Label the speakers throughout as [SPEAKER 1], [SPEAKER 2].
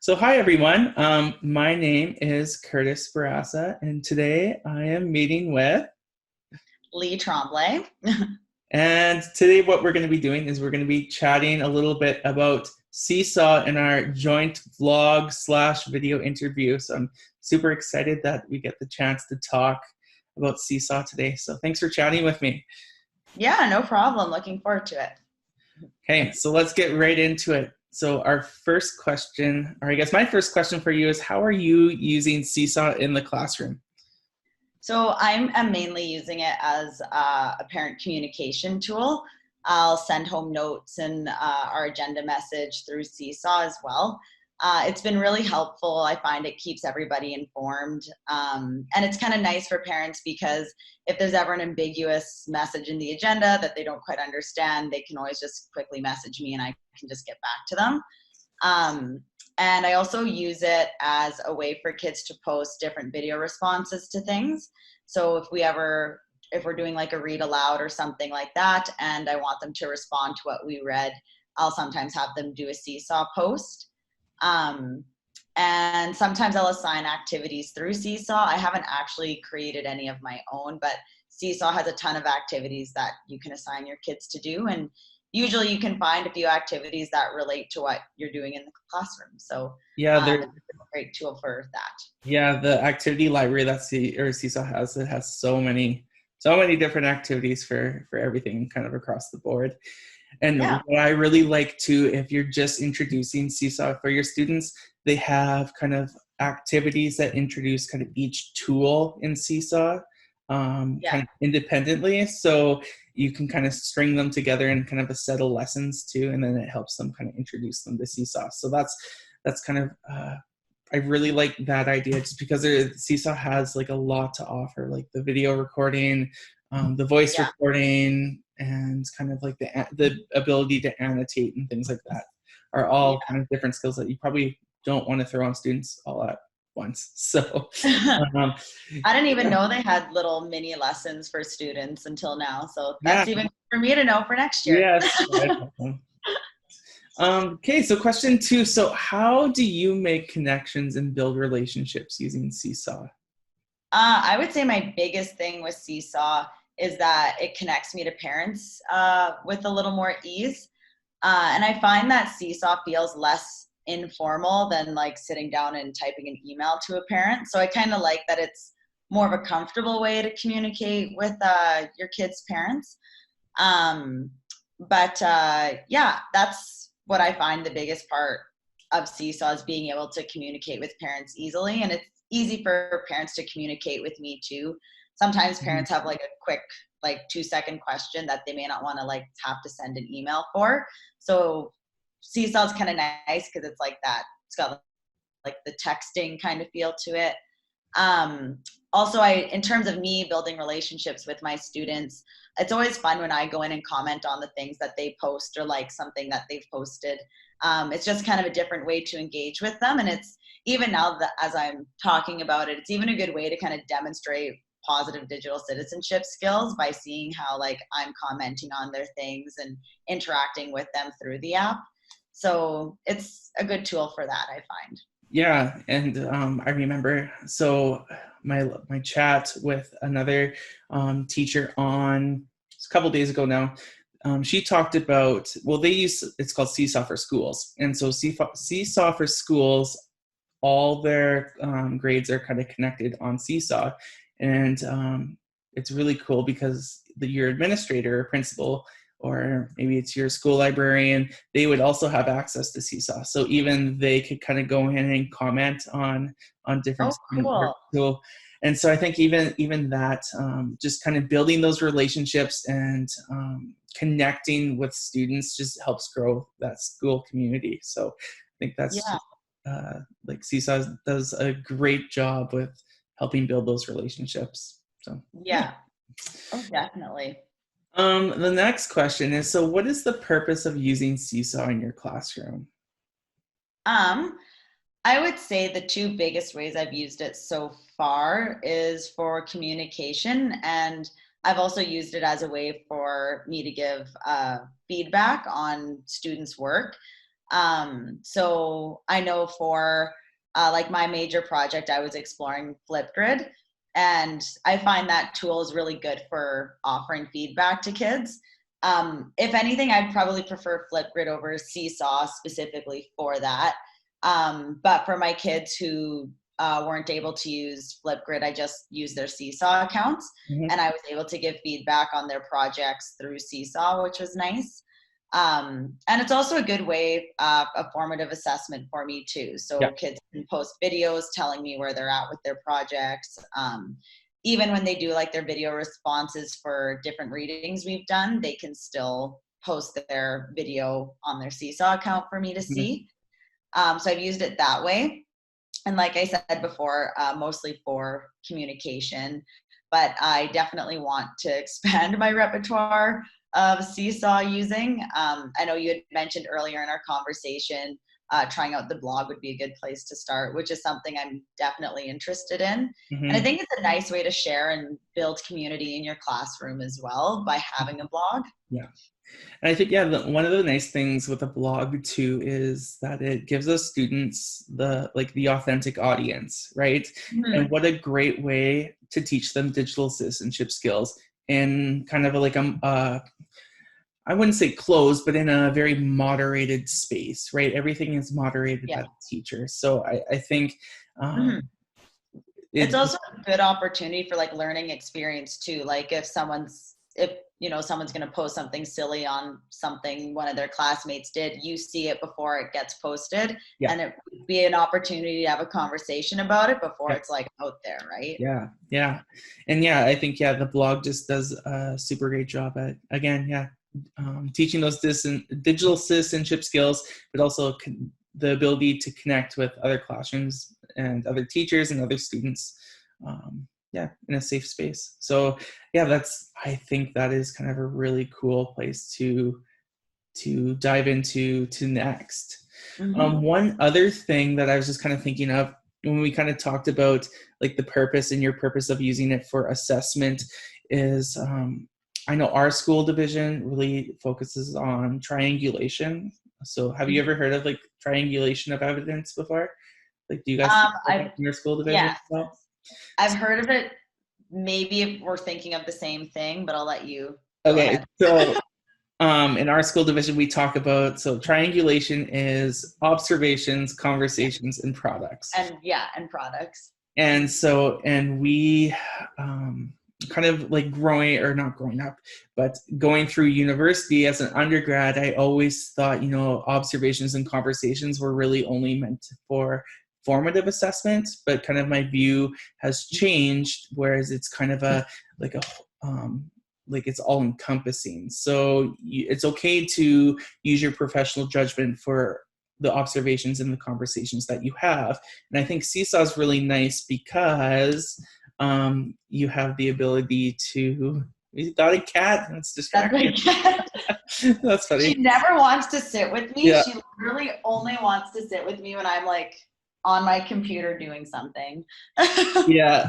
[SPEAKER 1] So hi everyone, my name is Curtis Barassa and today I am meeting with,
[SPEAKER 2] Leigh Tremblay.
[SPEAKER 1] and today what we're going to be doing is we're going to be chatting a little bit about Seesaw in our joint vlog slash video interview. So I'm super excited that we get the chance to talk about Seesaw today. So thanks for chatting with me.
[SPEAKER 2] Yeah, no problem. Looking forward to it.
[SPEAKER 1] Okay, so let's get right into it. So our first question, or I guess my first question for you is, how are you using Seesaw in the classroom?
[SPEAKER 2] So I'm mainly using it as a parent communication tool. I'll send home notes and our agenda message through Seesaw as well. It's been really helpful. I find it keeps everybody informed. And it's kind of nice for parents because if there's ever an ambiguous message in the agenda that they don't quite understand, they can always just quickly message me and I can just get back to them. Um, and I also use it as a way for kids to post different video responses to things. So if we're doing like a read aloud or something like that, and I want them to respond to what we read, I'll sometimes have them do a Seesaw post. Um, and sometimes I'll assign activities through Seesaw. I haven't actually created any of my own, but Seesaw has a ton of activities that you can assign your kids to do. And usually you can find a few activities that relate to what you're doing in the classroom. So
[SPEAKER 1] Yeah,
[SPEAKER 2] it's a great tool for that.
[SPEAKER 1] yeah, the activity library that Seesaw has, it has so many different activities for everything kind of across the board. And
[SPEAKER 2] Yeah.
[SPEAKER 1] what I really like too, if you're just introducing Seesaw for your students, they have kind of activities that introduce kind of each tool in Seesaw
[SPEAKER 2] Yeah.
[SPEAKER 1] kind of independently. So you can kind of string them together in kind of a set of lessons too, and then it helps them kind of introduce them to Seesaw. So that's kind of I really like that idea just because Seesaw has like a lot to offer, like the video recording, the voice
[SPEAKER 2] Yeah.
[SPEAKER 1] recording, and kind of like the ability to annotate and things like that are
[SPEAKER 2] Yeah.
[SPEAKER 1] all kind of different skills that you probably don't want to throw on students all at once. So, um,
[SPEAKER 2] I didn't even
[SPEAKER 1] yeah,
[SPEAKER 2] know they had little mini lessons for students until now. So
[SPEAKER 1] yeah,
[SPEAKER 2] that's even for me to know for next year.
[SPEAKER 1] yes. Okay, so question two. So, how do you make connections and build relationships using Seesaw?
[SPEAKER 2] I would say my biggest thing with Seesaw is that it connects me to parents with a little more ease. And I find that Seesaw feels less informal than like sitting down and typing an email to a parent. So I kind of like that it's more of a comfortable way to communicate with your kids' parents. Um, but yeah, that's what I find the biggest part of Seesaw is being able to communicate with parents easily. And it's easy for parents to communicate with me too. Sometimes
[SPEAKER 1] Mhm.
[SPEAKER 2] parents have like a quick, like 2-second question that they may not want to like have to send an email for. So Seesaw is kind of nice because it's like that. It's got like the texting kind of feel to it. Um, Also, in terms of me building relationships with my students, it's always fun when I go in and comment on the things that they post or like something that they've posted. It's just kind of a different way to engage with them. And it's even now that as I'm talking about it, it's even a good way to kind of demonstrate positive digital citizenship skills by seeing how like I'm commenting on their things and interacting with them through the app. So it's a good tool for that, I find.
[SPEAKER 1] Yeah, and I remember so my chat with another teacher on a couple days ago now. She talked about, well, they use, it's called Seesaw for Schools, and so Seesaw for Schools, all their grades are kind of connected on Seesaw, and it's really cool because your administrator or principal, or maybe it's your school librarian, they would also have access to Seesaw. So even they could kind of go in and comment on different
[SPEAKER 2] Oh,
[SPEAKER 1] student work.
[SPEAKER 2] cool.
[SPEAKER 1] So I think even that, just kind of building those relationships and connecting with students just helps grow that school community. So I think that's
[SPEAKER 2] Yeah.
[SPEAKER 1] just like Seesaw does a great job with helping build those relationships. So yeah.
[SPEAKER 2] Yeah. Oh, definitely.
[SPEAKER 1] The next question is, so what is the purpose of using Seesaw in your classroom?
[SPEAKER 2] Um, I would say the two biggest ways I've used it so far is for communication, and I've also used it as a way for me to give feedback on students' work. So I know for like my major project, I was exploring Flipgrid, and I find that tool is really good for offering feedback to kids. If anything, I'd probably prefer Flipgrid over Seesaw specifically for that. But for my kids who weren't able to use Flipgrid, I just used their Seesaw accounts,
[SPEAKER 1] Mhm.
[SPEAKER 2] and I was able to give feedback on their projects through Seesaw, which was nice. And it's also a good way, a formative assessment for me too.
[SPEAKER 1] Yeah.
[SPEAKER 2] So kids can post videos telling me where they're at with their projects. Even when they do like their video responses for different readings we've done, they can still post their video on their Seesaw account for me to
[SPEAKER 1] Mhm.
[SPEAKER 2] see. So I've used it that way. And like I said before, mostly for communication, but I definitely want to expand my repertoire of Seesaw using. I know you had mentioned earlier in our conversation, trying out the blog would be a good place to start, which is something I'm definitely interested in. And I
[SPEAKER 1] Mhm.
[SPEAKER 2] think it's a nice way to share and build community in your classroom as well by having a blog.
[SPEAKER 1] Yeah. And I think, yeah, one of the nice things with a blog too is that it gives us students the authentic audience, right? And
[SPEAKER 2] Mhm.
[SPEAKER 1] what a great way to teach them digital citizenship skills in kind of I wouldn't say closed, but in a very moderated space, right? Everything is moderated
[SPEAKER 2] Yeah.
[SPEAKER 1] by the teacher. So I think
[SPEAKER 2] Mhm. It's
[SPEAKER 1] it,
[SPEAKER 2] also a good opportunity for like learning experience too. Like if someone's going to post something silly on something one of their classmates did, you see it before it gets posted,
[SPEAKER 1] yeah,
[SPEAKER 2] and it would be an opportunity to have a conversation about it before
[SPEAKER 1] yeah.
[SPEAKER 2] it's like out there, right?
[SPEAKER 1] Yeah, yeah. And yeah, I think, yeah, the blog just does a super great job at, again, yeah, teaching those digital citizenship skills, but also the ability to connect with other classrooms and other teachers and other students, yeah, in a safe space. So yeah, I think that is kind of a really cool place to dive into to next.
[SPEAKER 2] Hmm.
[SPEAKER 1] One other thing that I was just kind of thinking of when we kind of talked about like the purpose and your purpose of using it for assessment is I know our school division really focuses on triangulation. So have you ever heard of like triangulation of evidence before? Like, do you guys think about that
[SPEAKER 2] I've
[SPEAKER 1] in your school division
[SPEAKER 2] Yes,
[SPEAKER 1] as well?
[SPEAKER 2] I've heard of it. Maybe if we're thinking of the same thing, but I'll let you go
[SPEAKER 1] Okay,
[SPEAKER 2] ahead.
[SPEAKER 1] so in our school division, we talk about, so triangulation is observations,
[SPEAKER 2] Yeah,
[SPEAKER 1] conversations, and products.
[SPEAKER 2] and yeah, and products.
[SPEAKER 1] And so, and we kind of like growing, or not growing up, but going through university as an undergrad, I always thought, observations and conversations were really only meant for formative assessment, but kind of my view has changed, whereas it's kind of like a, like it's all encompassing. So it's okay to use your professional judgment for the observations and the conversations that you have. And I think Seesaw is really nice because you have the ability to. We got a cat. That's
[SPEAKER 2] That's
[SPEAKER 1] distracting.
[SPEAKER 2] like
[SPEAKER 1] That's
[SPEAKER 2] she
[SPEAKER 1] funny.
[SPEAKER 2] never wants to sit with me.
[SPEAKER 1] Yeah,
[SPEAKER 2] She literally only wants to sit with me when I'm like on my computer doing something.
[SPEAKER 1] yeah.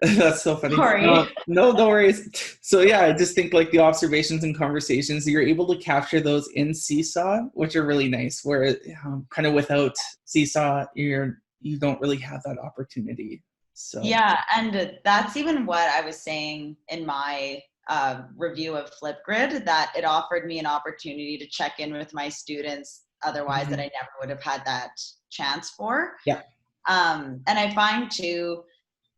[SPEAKER 1] That's so funny.
[SPEAKER 2] Sorry.
[SPEAKER 1] No, no worries. So yeah, I just think like the observations and conversations, you're able to capture those in Seesaw, which are really nice. Where kind of without Seesaw, you don't really have that opportunity. So
[SPEAKER 2] Yeah, and that's even what I was saying in my review of Flipgrid, that it offered me an opportunity to check in with my students otherwise that I never would have had that chance for.
[SPEAKER 1] yeah.
[SPEAKER 2] And I find too,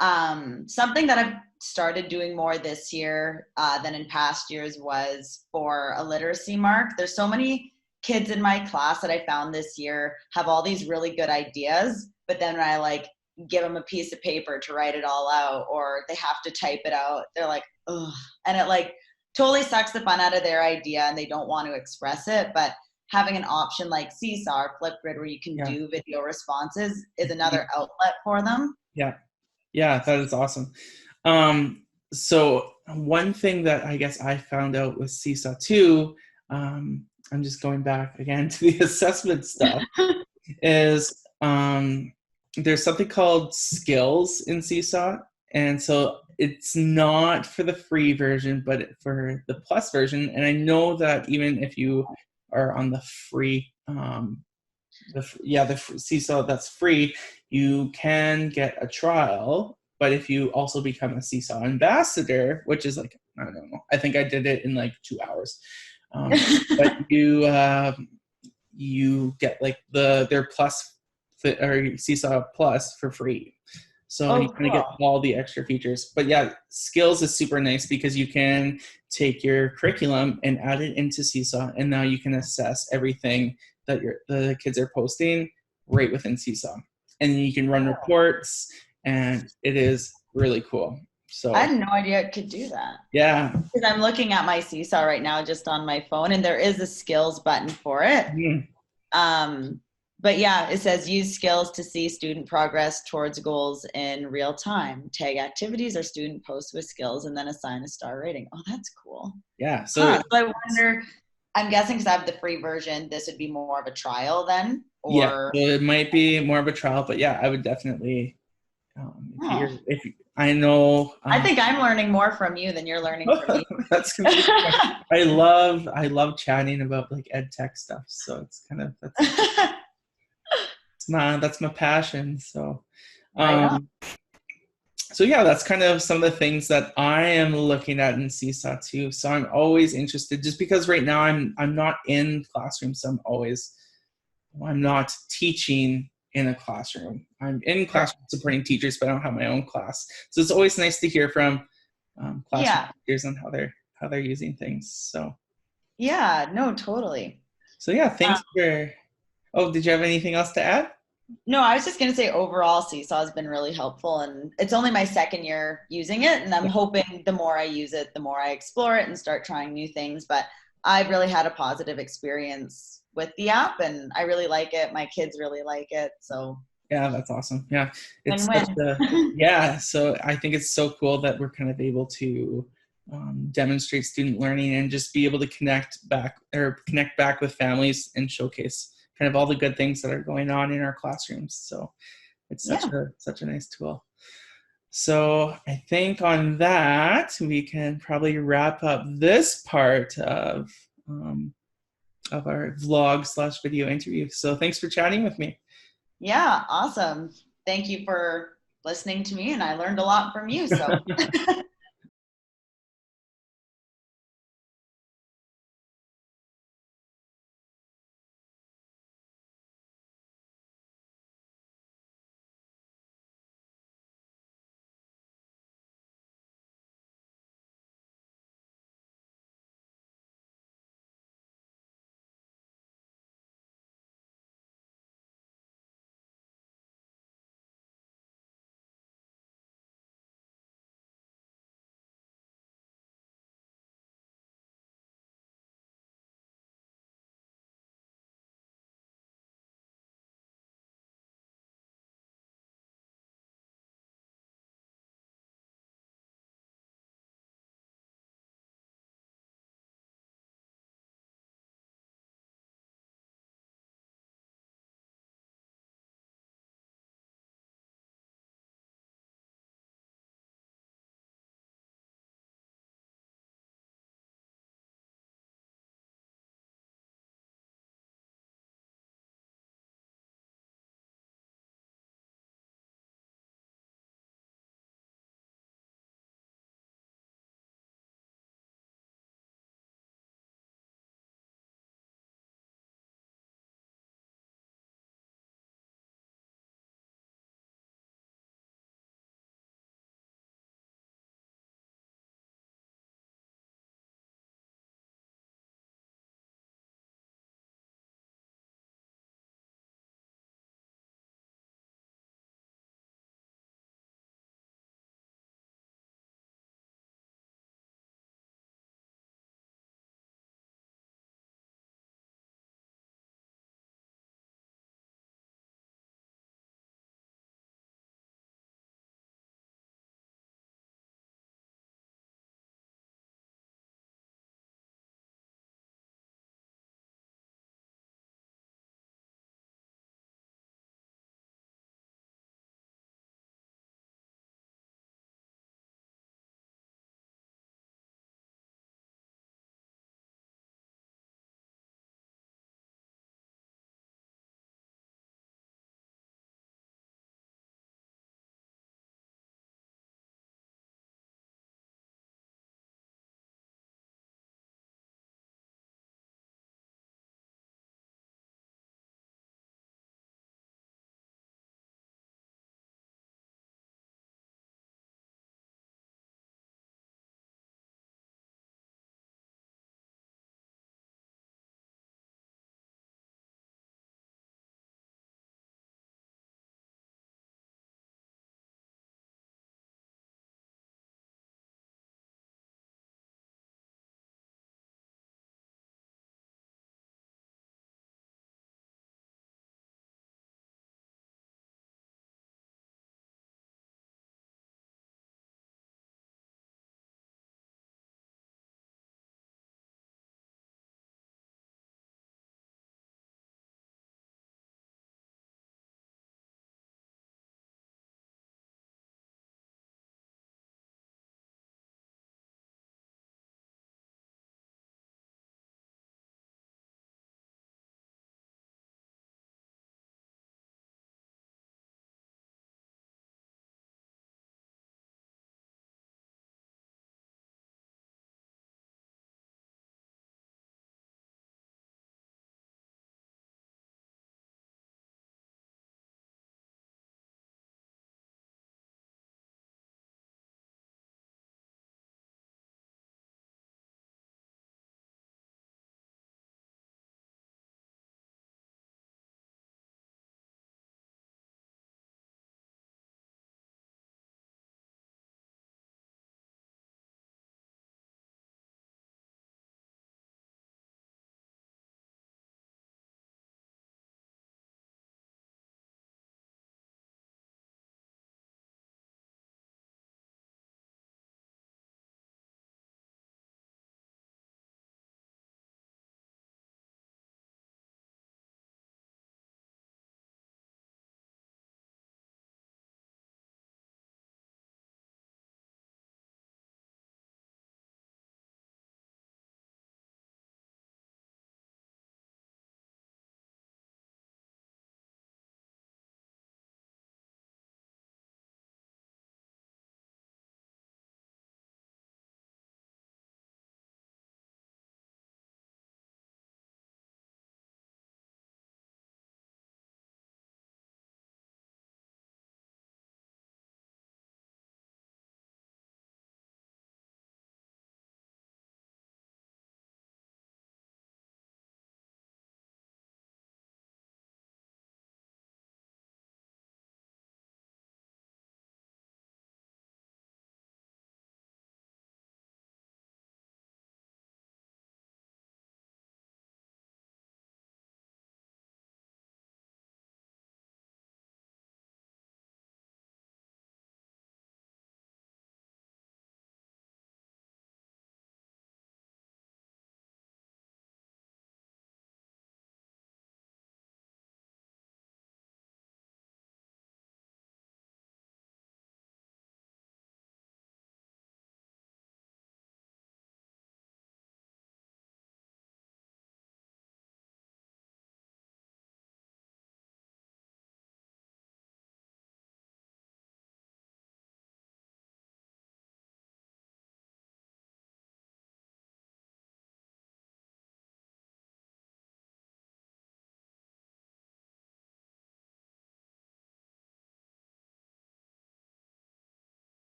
[SPEAKER 2] something that I've started doing more this year than in past years was for a literacy mark. There's so many kids in my class that I found this year have all these really good ideas, but then when I like give them a piece of paper to write it all out, or they have to type it out, they're like, ugh. And it like totally sucks the fun out of their idea and they don't want to express it. But having an option like Seesaw or Flipgrid where you can
[SPEAKER 1] Yeah.
[SPEAKER 2] do video responses is another outlet for them.
[SPEAKER 1] Yeah. Yeah, that is awesome. So one thing that I guess I found out with Seesaw too, I'm just going back again to the assessment stuff, is there's something called skills in Seesaw. And so it's not for the free version, but for the plus version. And I know that even if you are on the free, Seesaw that's free, you can get a trial. But if you also become a Seesaw ambassador, which is like, I don't know, I think I did it in like 2 hours. But you get like their plus or Seesaw Plus for free. So and you
[SPEAKER 2] Oh,
[SPEAKER 1] kind of get
[SPEAKER 2] cool.
[SPEAKER 1] all the extra features. But yeah, Skills is super nice because you can take your curriculum and add it into Seesaw, and now you can assess everything that the kids are posting right within Seesaw, and you can run reports, and it is really cool.
[SPEAKER 2] I
[SPEAKER 1] So
[SPEAKER 2] had no idea it could do that.
[SPEAKER 1] yeah.
[SPEAKER 2] Because I'm looking at my Seesaw right now just on my phone, and there is a skills button for it.
[SPEAKER 1] Mhm.
[SPEAKER 2] But yeah, it says use skills to see student progress towards goals in real time. Tag activities or student posts with skills and then assign a star rating. Oh, that's cool.
[SPEAKER 1] Yeah.
[SPEAKER 2] So I wonder, I'm guessing because I have the free version, this would be more of a trial then?
[SPEAKER 1] Yeah,
[SPEAKER 2] Or
[SPEAKER 1] so it might be more of a trial, but yeah, I would definitely,
[SPEAKER 2] oh,
[SPEAKER 1] if I know,
[SPEAKER 2] I think I'm learning more from you than you're learning from me.
[SPEAKER 1] that's completely fine. I love chatting about like ed tech stuff. So it's kind of, that's my passion. So,
[SPEAKER 2] Right on.
[SPEAKER 1] um, so yeah, that's kind of some of the things that I am looking at in Seesaw too. So I'm always interested, just because right now I'm not in classrooms. So I'm not teaching in a classroom. I'm in
[SPEAKER 2] Right.
[SPEAKER 1] classroom supporting teachers, but I don't have my own class. So it's always nice to hear from classroom
[SPEAKER 2] Yeah.
[SPEAKER 1] teachers on how they're using things.
[SPEAKER 2] Yeah, no, totally.
[SPEAKER 1] So yeah, thanks for. Oh, did you have anything else to add?
[SPEAKER 2] No, I was just going to say overall, Seesaw has been really helpful. And it's only my second year using it. And I'm hoping the more I use it, the more I explore it and start trying new things. But I've really had a positive experience with the app and I really like it. My kids really like it. So
[SPEAKER 1] Yeah, that's awesome. Yeah, it's such
[SPEAKER 2] win-win.
[SPEAKER 1] a yeah. So I think it's so cool that we're kind of able to demonstrate student learning and just be able to connect back with families and showcase kind of all the good things that are going on in our classrooms. So it's
[SPEAKER 2] Yeah.
[SPEAKER 1] such a nice tool. So I think on that we can probably wrap up this part of our vlog/video interview. So thanks for chatting with me.
[SPEAKER 2] Yeah. Awesome. Thank you for listening to me. And I learned a lot from you. So